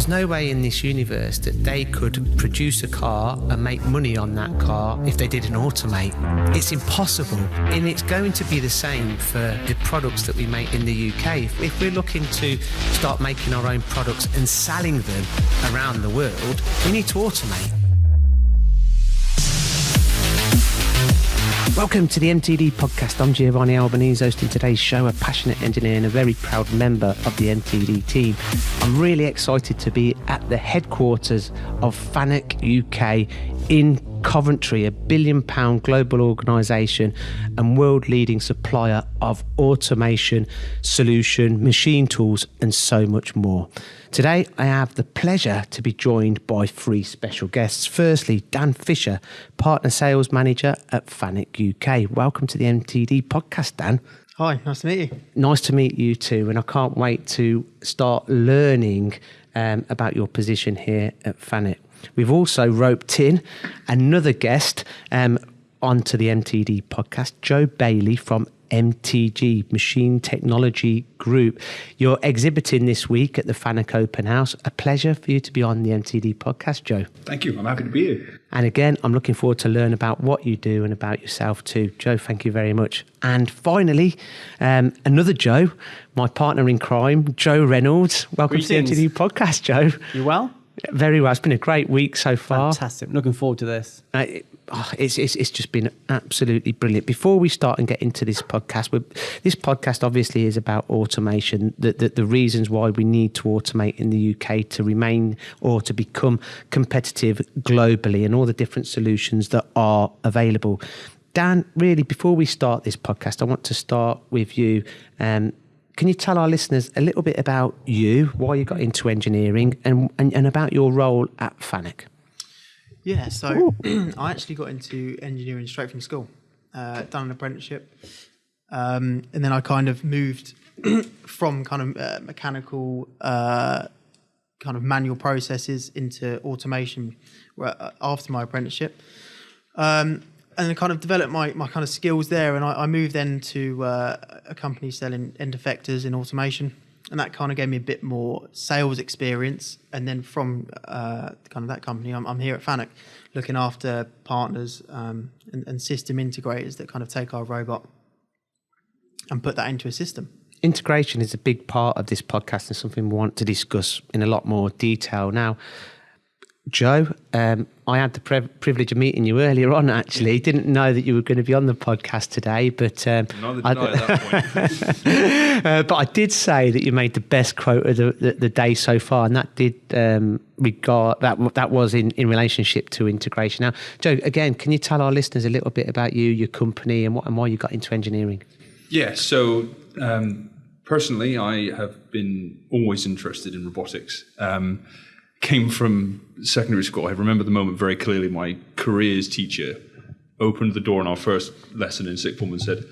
There's no way in this universe that they could produce a car and make money on that car if they didn't automate. It's impossible. And it's going to be the same for the products that we make in the UK. If we're looking to start making our own products and selling them around the world, we need to automate. Welcome to the MTD Podcast. I'm Giovanni Albanese, hosting today's show, a passionate engineer and a very proud member of the MTD team. I'm really excited to be at the headquarters of Fanuc UK in Coventry, a £1 billion global organisation and world-leading supplier of automation, solution, machine tools and so much more. Today, I have the pleasure to be joined by three special guests. Firstly, Dan Fisher, Partner Sales Manager at Fanuc UK. Welcome to the MTD Podcast, Dan. Hi, nice to meet you. Nice to meet you too, and I can't wait to start learning about your position here at Fanuc. We've also roped in another guest onto the MTD Podcast, Joe Bailey from MTG, Machine Technology Group. You're exhibiting this week at the Fanuc Open House. A pleasure for you to be on the MTD Podcast, Joe. Thank you. I'm happy to be here. And again, I'm looking forward to learn about what you do and about yourself too. Joe, thank you very much. And finally, another Joe, my partner in crime, Joe Reynolds. Welcome Greetings. to the MTD Podcast, Joe. You well? Very well. It's been a great week so far. Fantastic. Looking forward to this. It's just been absolutely brilliant. Before we start and get into this podcast, this podcast obviously is about automation, the reasons why we need to automate in the UK to remain or to become competitive globally and all the different solutions that are available. Dan, really, before we start this podcast, I want to start with you. Can you tell our listeners a little bit about you, why you got into engineering and about your role at Fanuc? Yeah, so I actually got into engineering straight from school, done an apprenticeship, and then I kind of moved from kind of mechanical, kind of manual processes into automation after my apprenticeship. And I kind of developed my kind of skills there, and I moved then to a company selling end effectors in automation, and that kind of gave me a bit more sales experience. And then from kind of that company, I'm here at Fanuc, looking after partners and system integrators that kind of take our robot and put that into a system. Integration is a big part of this podcast and something we want to discuss in a lot more detail. Now, Joe, I had the privilege of meeting you earlier on, actually. Didn't know that you were going to be on the podcast today, but Neither did I at that point. but I did say that you made the best quote of the day so far, and that did regard that was in relationship to integration. Now, Joe, again, can you tell our listeners a little bit about you, your company, and why you got into engineering? Yeah, so personally, I have been always interested in robotics. Came from secondary school. I remember the moment very clearly. My careers teacher opened the door in our first lesson in sixth form and said,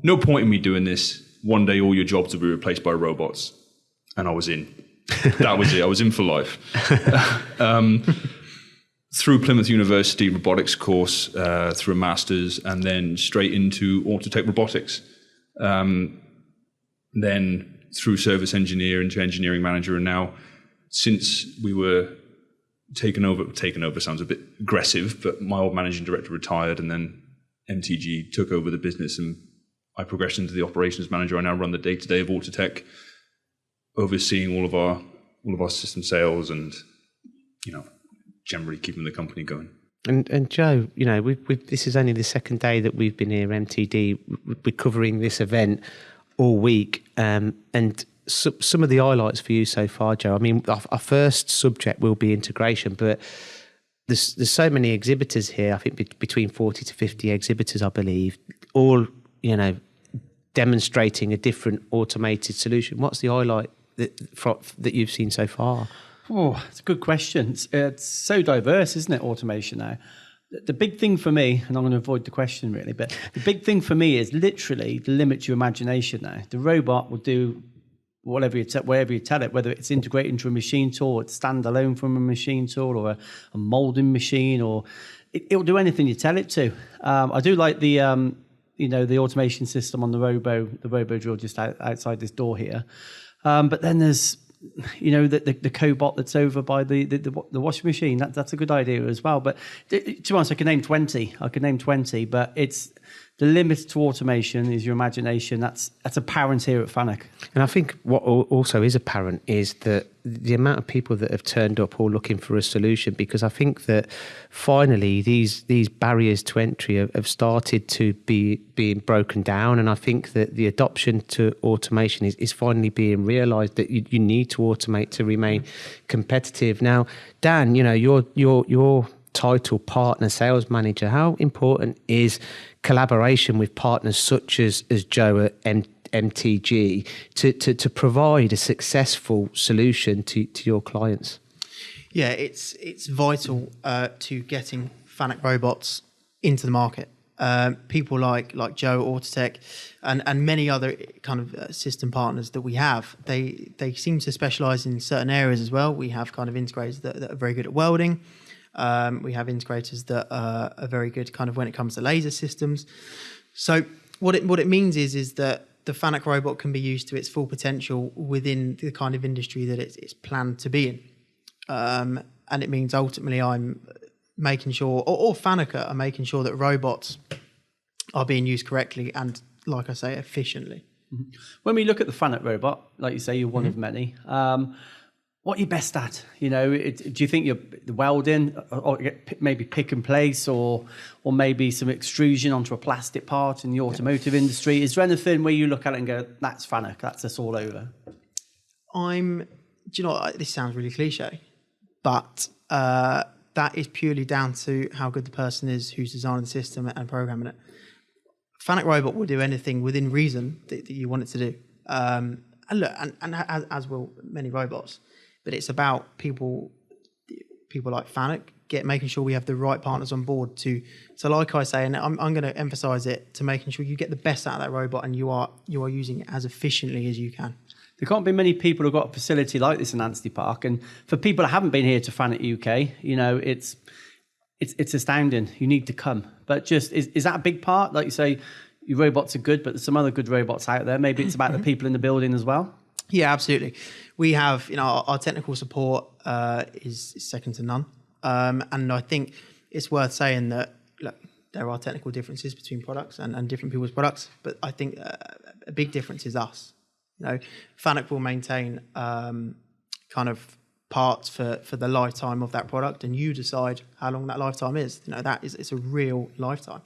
"No point in me doing this. One day all your jobs will be replaced by robots." And I was in. That was it. I was in for life. Through Plymouth University robotics course, through a master's, and then straight into Autotech robotics. Then through service engineer into engineering manager, and now since we were taken over sounds a bit aggressive, but my old managing director retired and then MTG took over the business and I progressed into the operations manager. I now run the day-to-day of Autotech, overseeing all of our system sales and, generally keeping the company going. And Joe, this is only the second day that we've been here, MTD. We're covering this event all week, and some of the highlights for you so far, Joe. I mean, our first subject will be integration, but there's so many exhibitors here. I think between 40 to 50 exhibitors, I believe, all demonstrating a different automated solution. What's the highlight that you've seen so far? Oh, it's a good question. It's so diverse, isn't it, automation now? The big thing for me, and I'm going to avoid the question really, but the big thing for me is literally to limit your imagination now. The robot will do whatever you tell it, whether it's integrated into a machine tool, or it's standalone from a machine tool, or a molding machine, or it'll do anything you tell it to. I do like the the automation system on the robo drill just outside this door here. But then there's the cobot that's over by the washing machine. That's a good idea as well. But to be honest, I could name 20, but it's the limit to automation is your imagination. That's apparent here at Fanuc. And I think what also is apparent is that the amount of people that have turned up all looking for a solution, because I think that finally these barriers to entry have started to be being broken down. And I think that the adoption to automation is finally being realised that you need to automate to remain competitive. Now, Dan, your title, partner sales manager, how important is collaboration with partners such as Joe at MTG to provide a successful solution to your clients? Yeah, it's vital to getting Fanuc robots into the market. People like Joe, Autotech, and many other kind of system partners that we have, they seem to specialise in certain areas as well. We have kind of integrators that are very good at welding. We have integrators that are very good kind of when it comes to laser systems. So what it means is that the Fanuc robot can be used to its full potential within the kind of industry that it's planned to be in. And it means ultimately I'm making sure, or Fanuc are making sure that robots are being used correctly and, like I say, efficiently. When we look at the Fanuc robot, like you say, you're one of many. What are you best at? Do you think you're welding, or maybe pick and place, or maybe some extrusion onto a plastic part in the automotive industry? Is there anything where you look at it and go, that's Fanuc, that's us all over? This sounds really cliche, but that is purely down to how good the person is who's designing the system and programming it. Fanuc robot will do anything within reason that you want it to do. And look, and as will many robots. But it's about people like Fanuc making sure we have the right partners on board to like I say, and I'm going to emphasise it, to making sure you get the best out of that robot and you are using it as efficiently as you can. There can't be many people who've got a facility like this in Anstey Park, and for people that haven't been here to Fanuc UK, it's astounding. You need to come. But just is that a big part? Like you say, your robots are good, but there's some other good robots out there. Maybe it's about the people in the building as well. Yeah, absolutely. We have, our technical support is second to none. And I think it's worth saying that, look, there are technical differences between products and different people's products, but I think a big difference is us. Fanuc will maintain kind of parts for the lifetime of that product, and you decide how long that lifetime is. It's a real lifetime.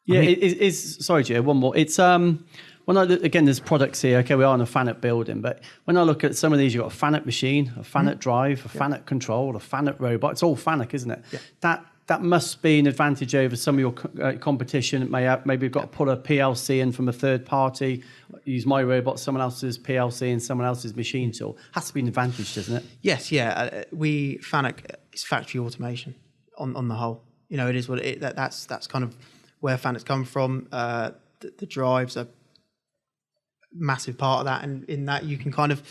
Yeah, sorry, Gio, one more. It's when I look, again, there's products here. Okay, we are in a Fanuc building, but when I look at some of these, you've got a Fanuc machine, a Fanuc drive, a Fanuc control, a Fanuc robot. It's all Fanuc, isn't it? Yeah. That must be an advantage over some of your competition. It maybe you've got to pull a PLC in from a third party, use my robot, someone else's PLC, and someone else's machine tool. Has to be an advantage, doesn't it? Yes, yeah. Fanuc is factory automation on the whole. It is what that's kind of where Fanuc's come from. The drives are massive part of that, and in that you can kind of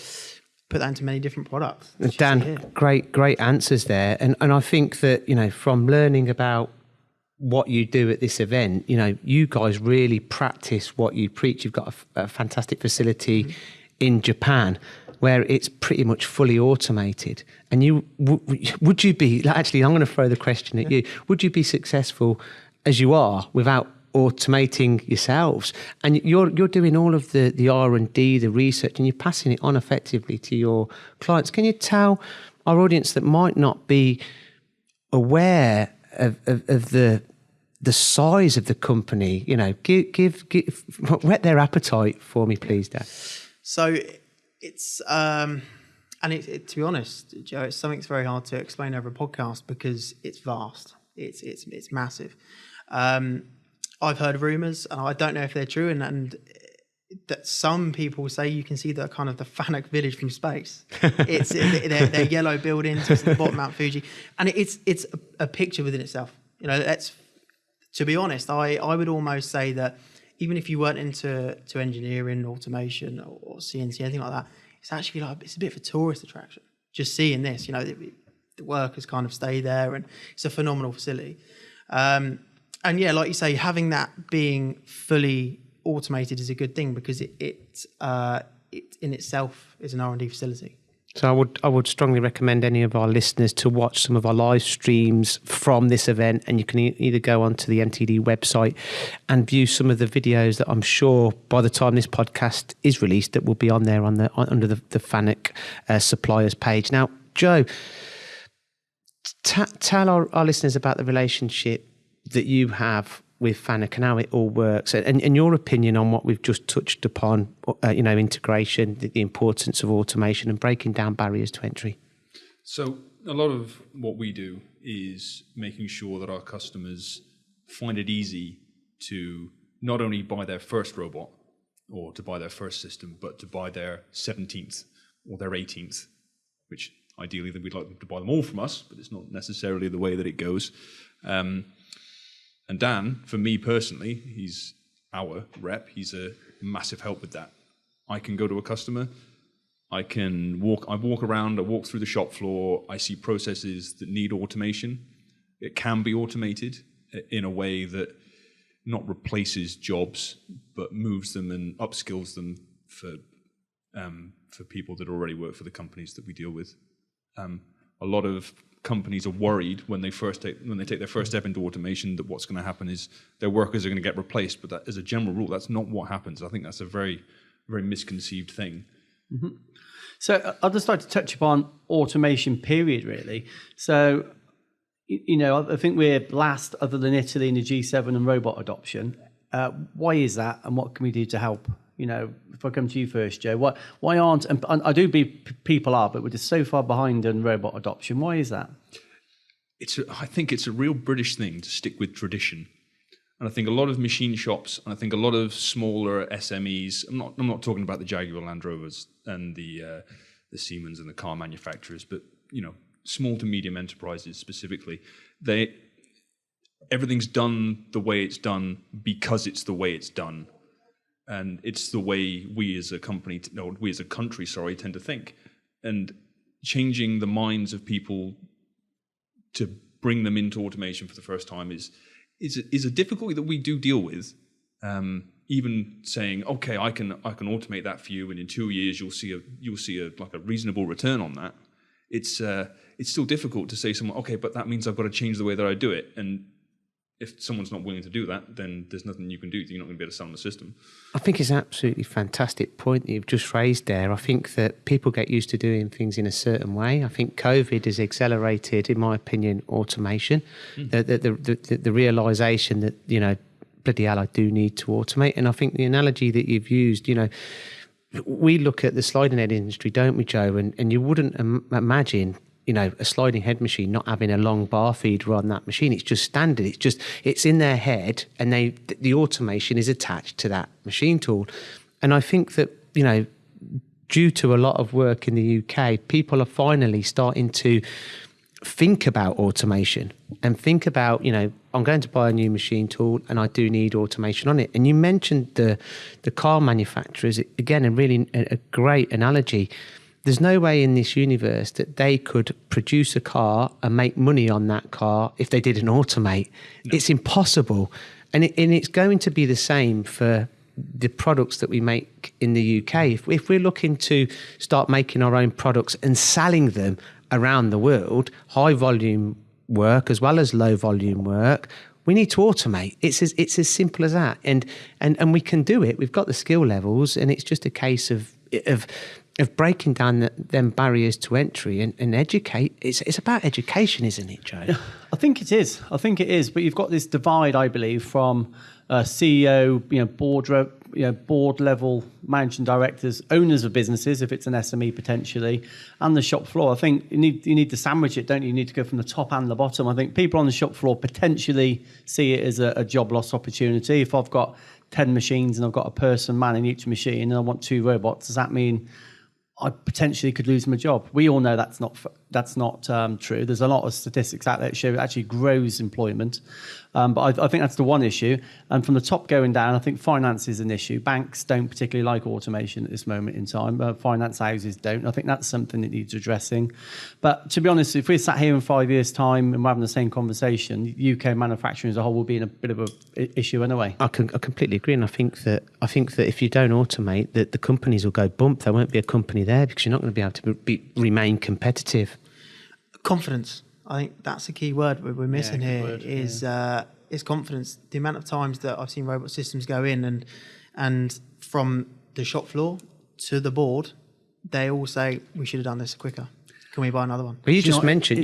put that into many different products. Dan, great answers there, and I think that from learning about what you do at this event, you guys really practice what you preach. You've got a fantastic facility in Japan where it's pretty much fully automated, and would you be actually? I'm going to throw the question at you. Would you be successful as you are without automating yourselves? And you're doing all of the R&D, the research, and you're passing it on effectively to your clients. Can you tell our audience that might not be aware of the size of the company? Give whet their appetite for me, please, Dan. So it's to be honest, Joe, it's something that's very hard to explain over a podcast because it's vast. It's massive. I've heard rumours, and I don't know if they're true, and that some people say you can see the kind of the Fanuc village from space. They're yellow buildings at the bottom of Mount Fuji, and it's a picture within itself. To be honest, I would almost say that even if you weren't into engineering, automation, or CNC, anything like that, it's actually it's a bit of a tourist attraction. Just seeing this, the workers kind of stay there, and it's a phenomenal facility. And yeah, like you say, having that being fully automated is a good thing because it in itself is an R&D facility. So I would strongly recommend any of our listeners to watch some of our live streams from this event, and you can either go onto the MTD website and view some of the videos that I'm sure by the time this podcast is released that will be on there under the Fanuc suppliers page. Now, Joe, tell our listeners about the relationship that you have with Fanuc and how it all works, and your opinion on what we've just touched upon, integration, the importance of automation and breaking down barriers to entry. So a lot of what we do is making sure that our customers find it easy to not only buy their first robot or to buy their first system, but to buy their 17th or their 18th, which ideally we'd like them to buy them all from us, but it's not necessarily the way that it goes. And Dan, for me personally, he's our rep. He's a massive help with that. I can go to a customer. I walk around, I walk through the shop floor. I see processes that need automation. It can be automated in a way that not replaces jobs, but moves them and upskills them for people that already work for the companies that we deal with. A lot of companies are worried when they take their first step into automation that what's going to happen is their workers are going to get replaced. But that, as a general rule, that's not what happens. I think that's a very, very misconceived thing. Mm-hmm. So I'd just like to touch upon automation period, really. So, I think we're last, other than Italy, in the G7 and robot adoption. Why is that, and what can we do to help? If I come to you first, Joe, why aren't, and I do believe people are, but we're just so far behind in robot adoption. Why is that? I think it's a real British thing to stick with tradition. And I think a lot of machine shops, and I think a lot of smaller SMEs, I'm not talking about the Jaguar Land Rovers and the Siemens and the car manufacturers, but, small to medium enterprises specifically, everything's done the way it's done because it's the way it's done. And it's the way we as a country, tend to think. And changing the minds of people to bring them into automation for the first time is a difficulty that we do deal with. Even saying, okay, I can automate that for you, and in 2 years you'll see a reasonable return on that. It's still difficult to say to someone, okay, but that means I've got to change the way that I do it. And if someone's not willing to do that, then there's nothing you can do. You're not going to be able to sell them the system. I think it's an absolutely fantastic point that you've just raised there. I think that people get used to doing things in a certain way. I think COVID has accelerated, in my opinion, automation. The realisation that, bloody hell, I do need to automate. And I think the analogy that you've used, we look at the sliding head industry, don't we, Joe? And you wouldn't imagine a sliding head machine not having a long bar feeder on that machine. It's just standard. It's in their head, and the automation is attached to that machine tool. And I think that, due to a lot of work in the UK, people are finally starting to think about automation and think about, I'm going to buy a new machine tool and I do need automation on it. And you mentioned the car manufacturers, again, a great analogy. There's no way in this universe that they could produce a car and make money on that car if they didn't automate. No. It's impossible. And it's going to be the same for the products that we make in the UK. If we're looking to start making our own products and selling them around the world, high volume work as well as low volume work, we need to automate. It's as simple as that. And we can do it. We've got the skill levels, and it's just a case of breaking down them barriers to entry and educate. It's about education, isn't it, Joe? I think it is. But you've got this divide, I believe, from CEO, board level managing directors, owners of businesses, if it's an SME potentially, and the shop floor. I think you need to sandwich it, don't you? You need to go from the top and the bottom. I think people on the shop floor potentially see it as a job loss opportunity. If I've got 10 machines and I've got a person manning each machine and I want 2 robots, does that mean I potentially could lose my job? We all know that's not that's not true. There's a lot of statistics out there that show it actually grows employment. But I think that's the one issue. And from the top going down, I think finance is an issue. Banks don't particularly like automation at this moment in time. Finance houses don't. I think that's something that needs addressing. But to be honest, if we sat here in 5 years' time and we're having the same conversation, UK manufacturing as a whole will be in a bit of an issue anyway. I completely agree, and I think that if you don't automate, that the companies will go bump. There won't be a company there because you're not going to be able to remain competitive. Confidence. I think that's the key word we're missing here. Word, Is confidence. The amount of times that I've seen robot systems go in and from the shop floor to the board, they all say we should have done this quicker. Can we buy another one? Well, you just mentioned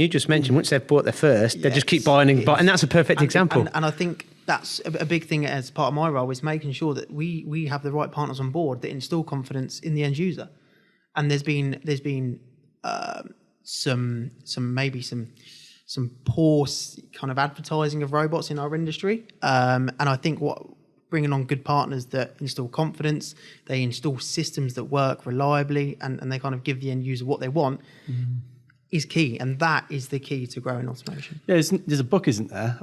once they've bought their first, they just keep buying and that's a perfect example. And I think that's a big thing as part of my role is making sure that we have the right partners on board that instill confidence in the end user. And there's been some poor kind of advertising of robots in our industry. And I think bringing on good partners that instill confidence, they install systems that work reliably, and they kind of give the end user what they want is key. And that is the key to growing automation. Yeah, there's a book, isn't there?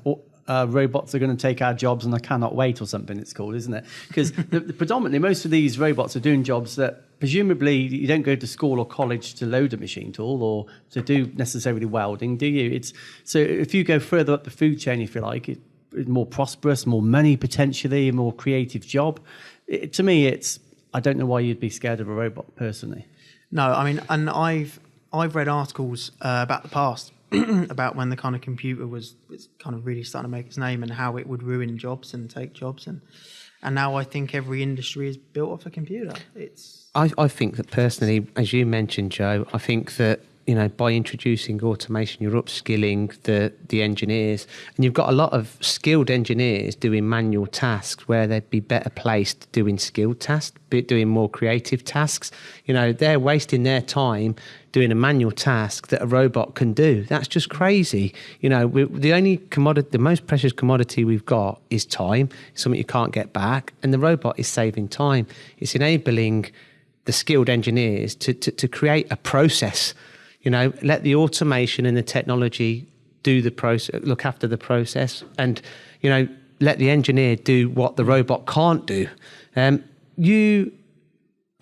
Robots are going to take our jobs and I cannot wait, or something it's called, isn't it? Because predominantly most of these robots are doing jobs that presumably you don't go to school or college to load a machine tool or to do necessarily welding, do you? So if you go further up the food chain, if you like, it's more prosperous, more money potentially, a more creative job. To me, I don't know why you'd be scared of a robot personally. No, I mean, and I've read articles about the past about when the kind of computer was kind of really starting to make its name and how it would ruin jobs and take jobs, and now I think every industry is built off a computer. I think that personally, as you mentioned, Joe, I think that by introducing automation, you're upskilling the engineers, and you've got a lot of skilled engineers doing manual tasks where they'd be better placed doing skilled tasks, doing more creative tasks. They're wasting their time doing a manual task that a robot can do. That's just crazy. The only commodity, the most precious commodity we've got is time, something you can't get back, and the robot is saving time. It's enabling the skilled engineers to create a process. Let the automation and the technology do the process, look after the process, and let the engineer do what the robot can't do. You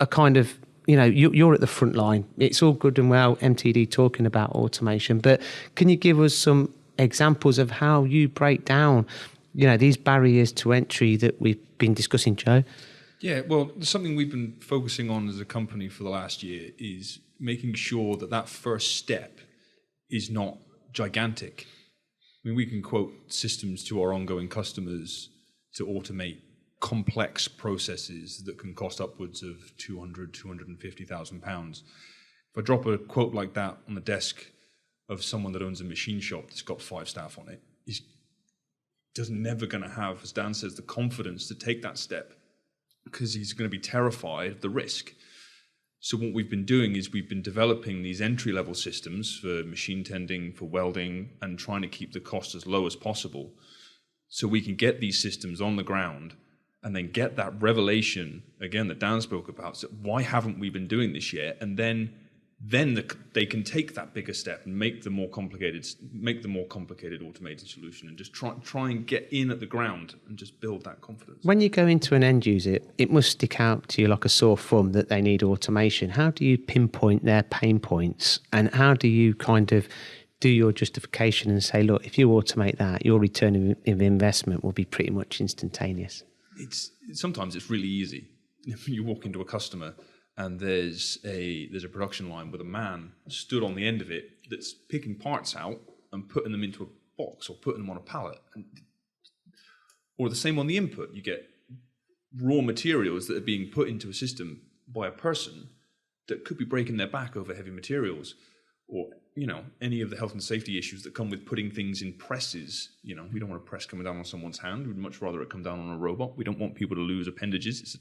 are kind of you're at the front line. It's all good and well, MTD talking about automation, but can you give us some examples of how you break down these barriers to entry that we've been discussing, Joe? Yeah, well, something we've been focusing on as a company for the last year is making sure that first step is not gigantic. I mean, we can quote systems to our ongoing customers to automate complex processes that can cost upwards of £250,000. If I drop a quote like that on the desk of someone that owns a machine shop that's got 5 staff on it, he's never going to have, as Dan says, the confidence to take that step, because he's going to be terrified of the risk. So what we've been doing is we've been developing these entry-level systems for machine tending, for welding, and trying to keep the cost as low as possible so we can get these systems on the ground and then get that revelation, again, that Dan spoke about. So why haven't we been doing this yet? And then they can take that bigger step and make the more complicated automated solution, and just try and get in at the ground and just build that confidence. When you go into an end user, it must stick out to you like a sore thumb that they need automation. How do you pinpoint their pain points, and how do you kind of do your justification and say, look, if you automate that, your return of investment will be pretty much instantaneous? Sometimes it's really easy. You walk into a customer and there's a production line with a man stood on the end of it that's picking parts out and putting them into a box or putting them on a pallet. Or the same on the input. You get raw materials that are being put into a system by a person that could be breaking their back over heavy materials, or any of the health and safety issues that come with putting things in presses. We don't want a press coming down on someone's hand. We'd much rather it come down on a robot. We don't want people to lose appendages.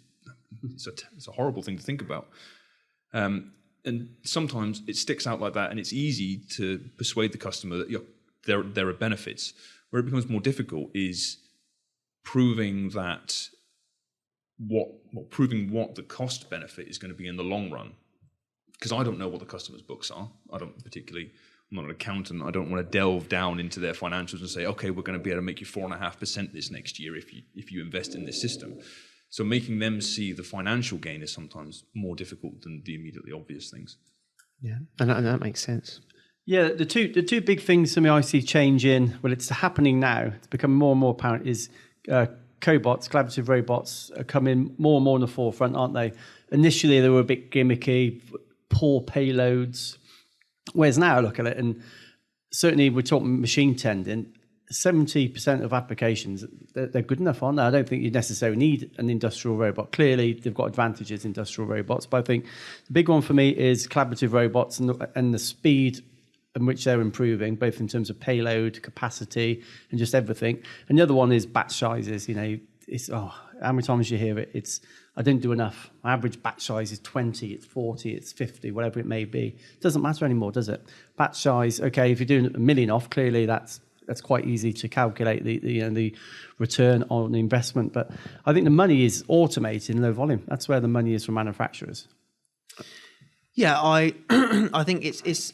It's a horrible thing to think about. And sometimes it sticks out like that, and it's easy to persuade the customer that there are benefits. Where it becomes more difficult is proving what the cost benefit is going to be in the long run. Because I don't know what the customer's books are. I don't particularly I'm not an accountant. I don't want to delve down into their financials and say, okay, we're going to be able to make you 4.5% this next year if you invest in this system. So making them see the financial gain is sometimes more difficult than the immediately obvious things. Yeah, and that makes sense. Yeah, the two big things for me I see changing, well, it's happening now, it's becoming more and more apparent, is cobots, collaborative robots are coming more and more in the forefront, aren't they? Initially, they were a bit gimmicky, poor payloads, whereas now I look at it, and certainly we're talking machine tending, 70% of applications, they're good enough, aren't they? I don't think you necessarily need an industrial robot. Clearly, they've got advantages, industrial robots, but I think the big one for me is collaborative robots and the speed in which they're improving, both in terms of payload, capacity, and just everything. And the other one is batch sizes. It's how many times you hear it? It's, I didn't do enough. My average batch size is 20, it's 40, it's 50, whatever it may be. It doesn't matter anymore, does it? Batch size, okay, if you're doing 1 million off, clearly that's quite easy to calculate the return on the investment. But I think the money is automated in low volume. That's where the money is for manufacturers. Yeah, I think it's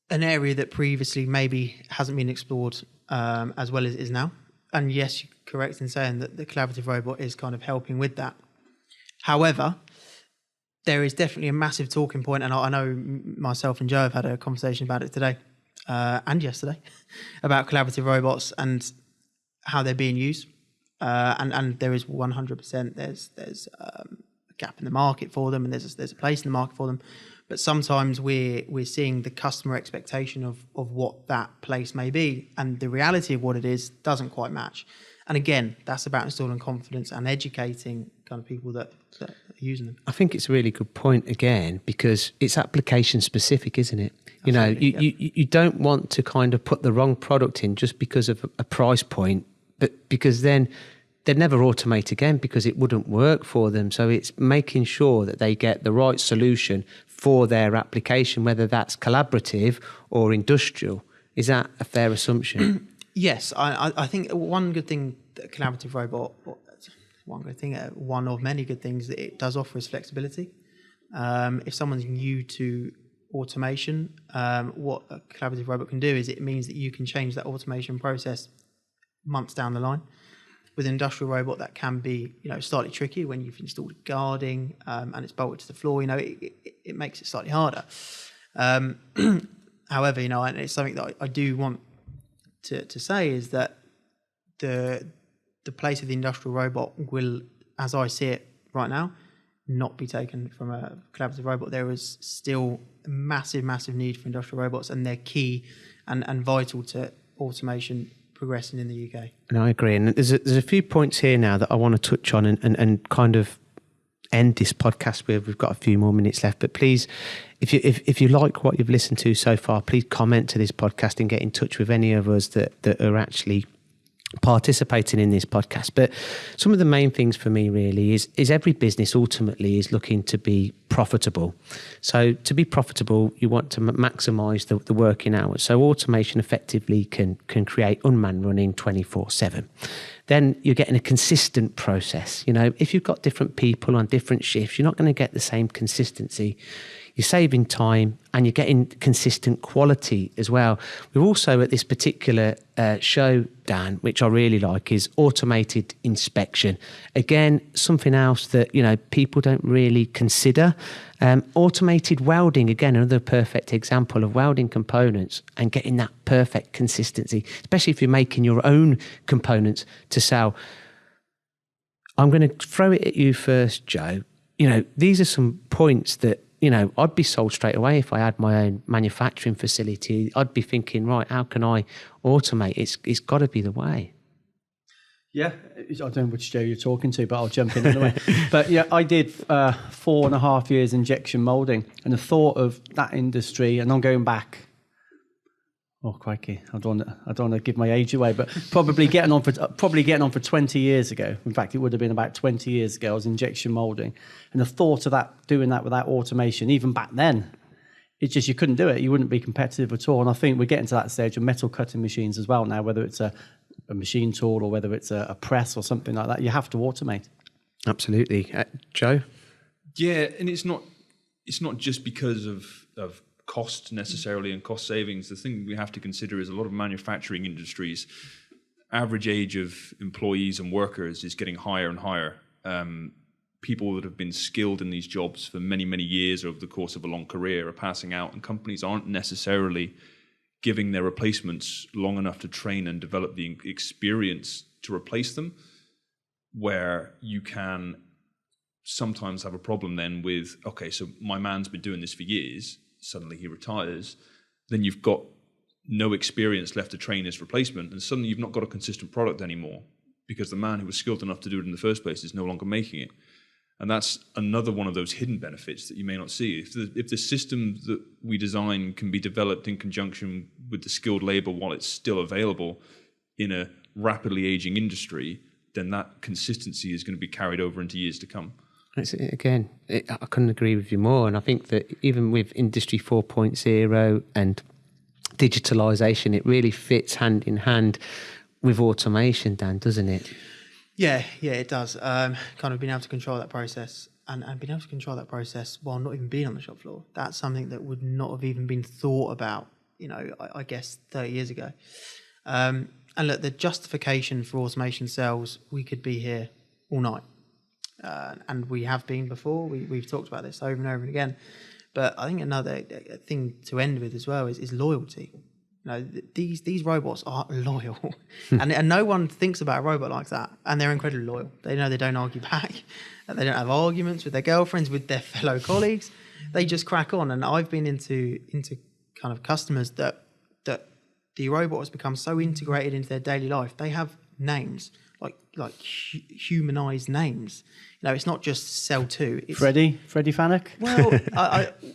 an area that previously maybe hasn't been explored as well as it is now. And yes, you're correct in saying that the collaborative robot is kind of helping with that. However, there is definitely a massive talking point, and I know myself and Joe have had a conversation about it today and yesterday about collaborative robots and how they're being used. And there is 100%, there's a gap in the market for them, and there's a place in the market for them. But sometimes we're seeing the customer expectation of what that place may be, and the reality of what it is doesn't quite match. And again, that's about installing confidence and educating kind of people that are using them. I think it's a really good point again, because it's application specific, isn't it? You don't want to kind of put the wrong product in just because of a price point, but because then they'd never automate again because it wouldn't work for them. So it's making sure that they get the right solution for their application, whether that's collaborative or industrial. Is that a fair assumption? Yes, I think one good thing that a collaborative robot, one of many good things that it does offer is flexibility. If someone's new to automation, what a collaborative robot can do is it means that you can change that automation process months down the line. With an industrial robot, that can be slightly tricky when you've installed guarding and it's bolted to the floor. It makes it slightly harder. However, and it's something that I do want to say is that the place of the industrial robot will, as I see it right now, not be taken from a collaborative robot. There is still a massive need for industrial robots, and they're key and vital to automation progressing in the UK. And I agree. And there's a few points here now that I want to touch on and kind of end this podcast with. We've got a few more minutes left, but please, if you like what you've listened to so far, please comment to this podcast and get in touch with any of us that are actually participating in this podcast. But some of the main things for me really is every business ultimately is looking to be profitable. So to be profitable, you want to maximize the working hours. So automation effectively can create unmanned running 24/7. Then you're getting a consistent process. If you've got different people on different shifts, you're not going to get the same consistency. You're saving time and you're getting consistent quality as well. We're also at this particular show, Dan, which I really like, is automated inspection. Again, something else that, people don't really consider. Automated welding, again, another perfect example of welding components and getting that perfect consistency, especially if you're making your own components to sell. I'm going to throw it at you first, Joe. These are some points that, I'd be sold straight away if I had my own manufacturing facility. I'd be thinking, right, how can I automate? It's got to be the way. Yeah, I don't know which Joe you're talking to, but I'll jump in anyway. But yeah, I did 4.5 years injection molding, and the thought of that industry, and I'm going back. Oh crikey! I don't want to give my age away, but probably getting on for 20 years ago. In fact, it would have been about 20 years ago. I was injection molding, and the thought of doing that without automation, even back then, it's just you couldn't do it. You wouldn't be competitive at all. And I think we're getting to that stage of metal cutting machines as well now. Whether it's a machine tool or whether it's a press or something like that, you have to automate. Absolutely, Joe. Yeah, and it's not just because of cost necessarily and cost savings. The thing we have to consider is a lot of manufacturing industries, average age of employees and workers is getting higher and higher. People that have been skilled in these jobs for many, many years over the course of a long career are passing out, and companies aren't necessarily giving their replacements long enough to train and develop the experience to replace them, where you can sometimes have a problem then with, okay, so my man's been doing this for years, suddenly he retires, then you've got no experience left to train his replacement, and suddenly you've not got a consistent product anymore because the man who was skilled enough to do it in the first place is no longer making it. And that's another one of those hidden benefits that you may not see. If the system that we design can be developed in conjunction with the skilled labor while it's still available in a rapidly aging industry, then that consistency is going to be carried over into years to come. I couldn't agree with you more. And I think that even with Industry 4.0 and digitalisation, it really fits hand in hand with automation, Dan, doesn't it? Yeah, it does. Kind of being able to control that process and being able to control that process while not even being on the shop floor. That's something that would not have even been thought about, I guess 30 years ago. And look, the justification for automation cells, we could be here all night. And we have been before. We've talked about this over and over and again. But I think another thing to end with as well is loyalty. These robots are loyal, and no one thinks about a robot like that. And they're incredibly loyal. They know they don't argue back. They don't have arguments with their girlfriends, with their fellow colleagues. They just crack on. And I've been into kind of customers that the robot has become so integrated into their daily life. They have names like humanized names. It's not just Cell 2. It's Freddie Fanuc. Well,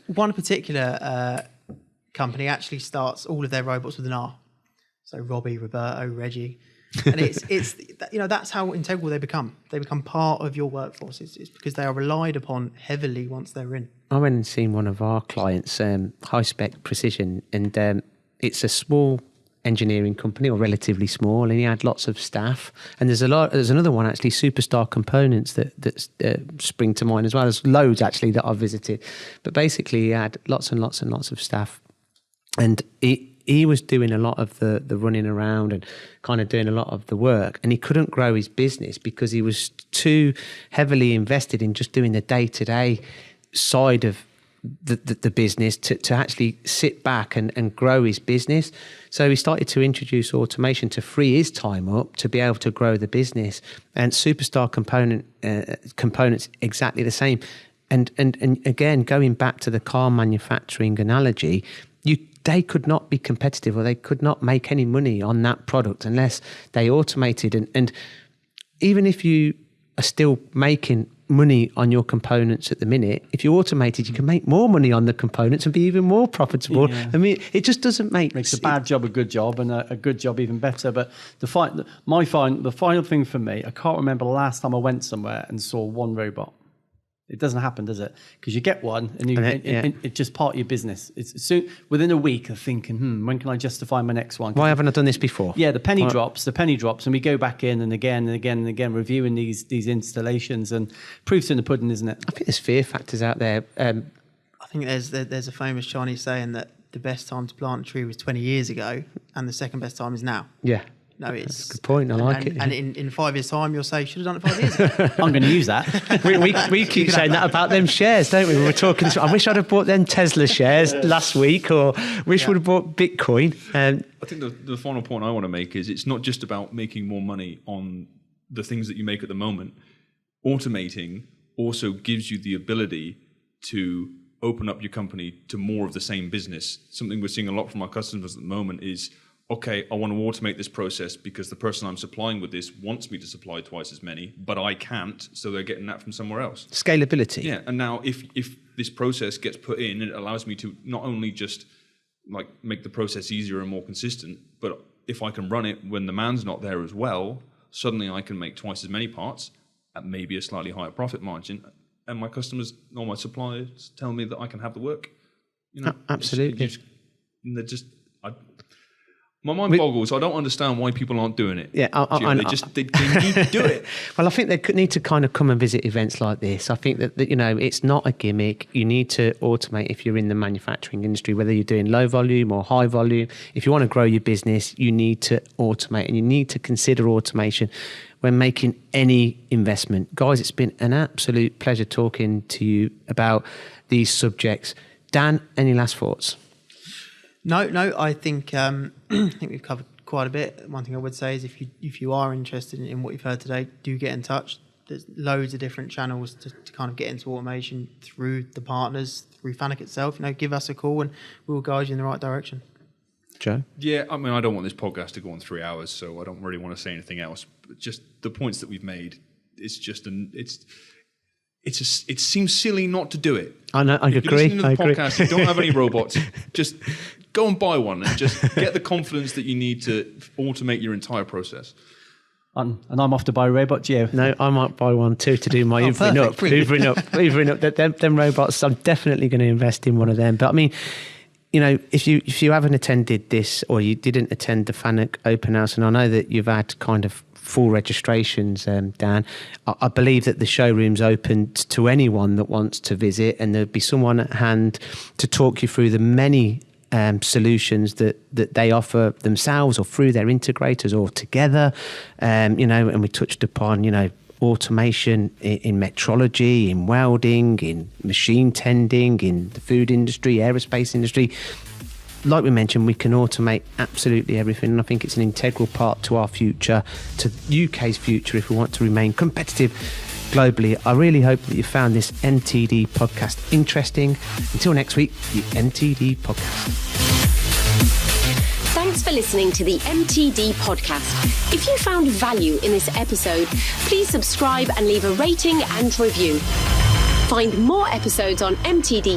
one particular company actually starts all of their robots with an R. So Robbie, Roberto, Reggie. And it's that's how integral they become. They become part of your workforce. It's because they are relied upon heavily once they're in. I went and seen one of our clients, High Spec Precision, and it's a small engineering company, or relatively small, and he had lots of staff. And there's another one actually, Superstar Components, that spring to mind as well. There's loads actually that I've visited, but basically he had lots and lots and lots of staff, and he was doing a lot of the running around and kind of doing a lot of the work, and he couldn't grow his business because he was too heavily invested in just doing the day-to-day side of the business to actually sit back and grow his business. So he started to introduce automation to free his time up to be able to grow the business. And Superstar components exactly the same. And again, going back to the car manufacturing analogy, they could not be competitive, or they could not make any money on that product unless they automated. And even if you are still making money on your components at the minute, if you automated, you can make more money on the components and be even more profitable. Yeah. I mean, it just doesn't makes a bad job a good job, and a good job even better. But the final thing for me, I can't remember the last time I went somewhere and saw one robot. It doesn't happen, does it? Because you get one, and it's just part of your business. It's soon within a week of thinking, when can I justify my next one? Why haven't I done this before? Yeah, the penny drops, and we go back in and again and again and again, reviewing these installations, and proof's in the pudding, isn't it? I think there's fear factors out there. I think there's a famous Chinese saying that the best time to plant a tree was 20 years ago, and the second best time is now. Yeah. No, it's that's a good point. I like it. And in 5 years' time, you'll say, should have done it 5 years ago. I'm going to use that. we keep saying that about them shares, don't we? We were talking. I wish I'd have bought them Tesla shares last week, or would have bought Bitcoin. I think the final point I want to make is it's not just about making more money on the things that you make at the moment. Automating also gives you the ability to open up your company to more of the same business. Something we're seeing a lot from our customers at the moment is, okay, I want to automate this process because the person I'm supplying with this wants me to supply twice as many, but I can't, so they're getting that from somewhere else. Scalability. Yeah, and now if this process gets put in, it allows me to not only just make the process easier and more consistent, but if I can run it when the man's not there as well, suddenly I can make twice as many parts at maybe a slightly higher profit margin, and my customers or my suppliers tell me that I can have the work. Absolutely. My mind boggles. I don't understand why people aren't doing it. Yeah, Gio, they need to do it. Well, I think they need to kind of come and visit events like this. I think that it's not a gimmick. You need to automate if you're in the manufacturing industry, whether you're doing low volume or high volume. If you want to grow your business, you need to automate, and you need to consider automation when making any investment. Guys, it's been an absolute pleasure talking to you about these subjects. Dan, any last thoughts? No, I think we've covered quite a bit. One thing I would say is if you are interested in what you've heard today, do get in touch. There's loads of different channels to kind of get into automation through the partners, through Fanuc itself. Give us a call and we'll guide you in the right direction. Joe? Yeah, I mean, I don't want this podcast to go on 3 hours, so I don't really want to say anything else. But just the points that we've made, it seems silly not to do it. I know, I if agree. You're listening to the podcast, you don't have any robots, just go and buy one and just get the confidence that you need to automate your entire process. And I'm off to buy a robot, Gio. No, I might buy one too to do my hoovering up. Them robots, I'm definitely going to invest in one of them. But I mean, if you haven't attended this or you didn't attend the Fanuc open house, and I know that you've had kind of full registrations, Dan, I believe that the showroom's open to anyone that wants to visit, and there'll be someone at hand to talk you through the many solutions that they offer themselves or through their integrators or together. And we touched upon, automation in metrology, in welding, in machine tending, in the food industry, aerospace industry. Like we mentioned, we can automate absolutely everything, and I think it's an integral part to our future, to UK's future, if we want to remain competitive globally. I really hope that you found this MTD podcast interesting. Until next week, the MTD Podcast. Thanks for listening to the MTD Podcast. If you found value in this episode, please subscribe and leave a rating and review. Find more episodes on mtdcnc.com.